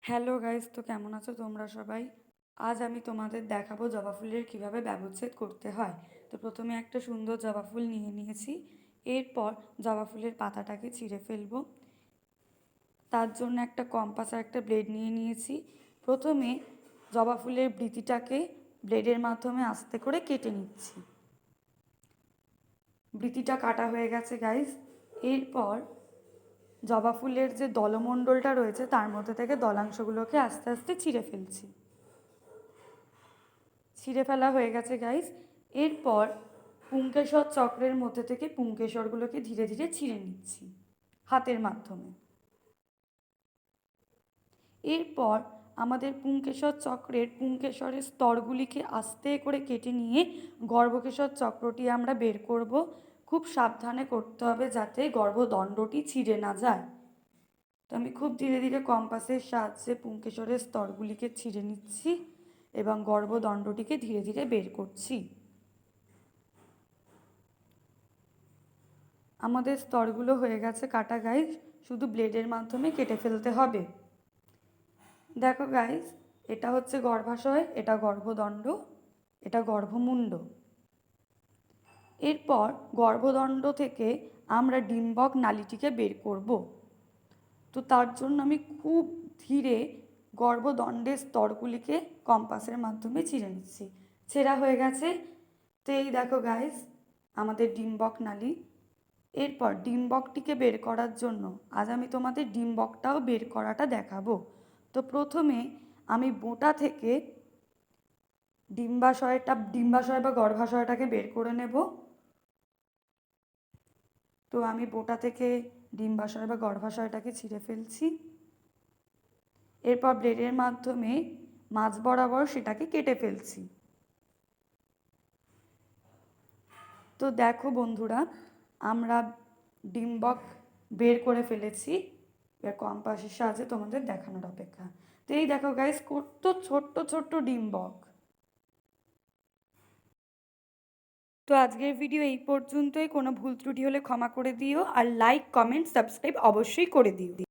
Hello guys, তো কেমন আছো তোমরা সবাই? আজ আমি তোমাদের দেখাবো জবা ফুলের কীভাবে ব্যবচ্ছেদ করতে হয়। তো প্রথমে একটা সুন্দর জবা ফুল নিয়ে নিয়েছি। এরপর জবা ফুলের পাতাটাকে ছিঁড়ে ফেলবো। তার জন্য একটা কম্পাস আর একটা ব্লেড নিয়ে নিয়েছি। প্রথমে জবা ফুলের বৃতিটাকে ব্লেডের মাধ্যমে আস্তে করে কেটে নিচ্ছি। বৃতিটা কাটা হয়ে গেছে গাইস। এরপর জবা ফুলের যে দলমণ্ডলটা রয়েছে তার মধ্যে থেকে দলাংশগুলোকে আস্তে আস্তে ছিঁড়ে ফেলছি। ছিঁড়ে ফেলা হয়ে গেছে গাইস। এরপর পুংকেশর চক্রের মধ্যে থেকে পুংকেশরগুলোকে ধীরে ধীরে ছিঁড়ে নিচ্ছি হাতের মাধ্যমে। এরপর আমাদের পুংকেশর চক্রের পুংকেশরের স্তরগুলিকে আস্তে করে কেটে নিয়ে গর্ভকেশর চক্রটি আমরা বের করব। খুব সাবধানে করতে হবে যাতে গর্ভদণ্ডটি ছিঁড়ে না যায়। তো আমি খুব ধীরে ধীরে কম্পাসের সাহায্যে পুংকেশরের স্তরগুলিকে ছিঁড়ে নিচ্ছি এবং গর্ভদণ্ডটিকে ধীরে ধীরে বের করছি। আমাদের স্তরগুলো হয়ে গেছে কাটা গাইস, শুধু ব্লেডের মাধ্যমে কেটে ফেলতে হবে। দেখো গাইস, এটা হচ্ছে গর্ভাশয়, এটা গর্ভদণ্ড, এটা গর্ভমুণ্ড। এরপর গর্ভদণ্ড থেকে আমরা ডিম্বক নালীটিকে বের করব। তো তার জন্য আমি খুব ধীরে গর্ভদণ্ডের স্তরগুলিকে কম্পাসের মাধ্যমে ছিঁড়ে নিচ্ছি। ছেঁড়া হয়ে গেছে। তো এই দেখো গাইস, আমাদের ডিম্বক নালী। এরপর ডিম্বকটিকে বের করার জন্য আজ আমি তোমাদের ডিম্বকটাও বের করাটা দেখাবো। তো প্রথমে আমি বোঁটা থেকে ডিম্বাশয় বা গর্ভাশয়টাকে বের করে নেব। তো আমি বোঁটা থেকে ডিম্বাশয় বা গর্ভাশয়টাকে ছিঁড়ে ফেলছি। এরপর ব্লেডের মাধ্যমে মাঝ বরাবর সেটাকে কেটে ফেলছি। তো দেখো বন্ধুরা, আমরা ডিম্বক বের করে ফেলেছি। এবার কম্পাসের সাহায্যে তোমাদের দেখানোর অপেক্ষা। তো এই দেখো গাইস, কত ছোট্ট ছোট্ট ডিম্বক। তো আজকের ভিডিও এই পর্যন্তই। কোনো ভুল ত্রুটি হলে ক্ষমা করে দিও, আর লাইক, কমেন্ট, সাবস্ক্রাইব অবশ্যই করে দিও।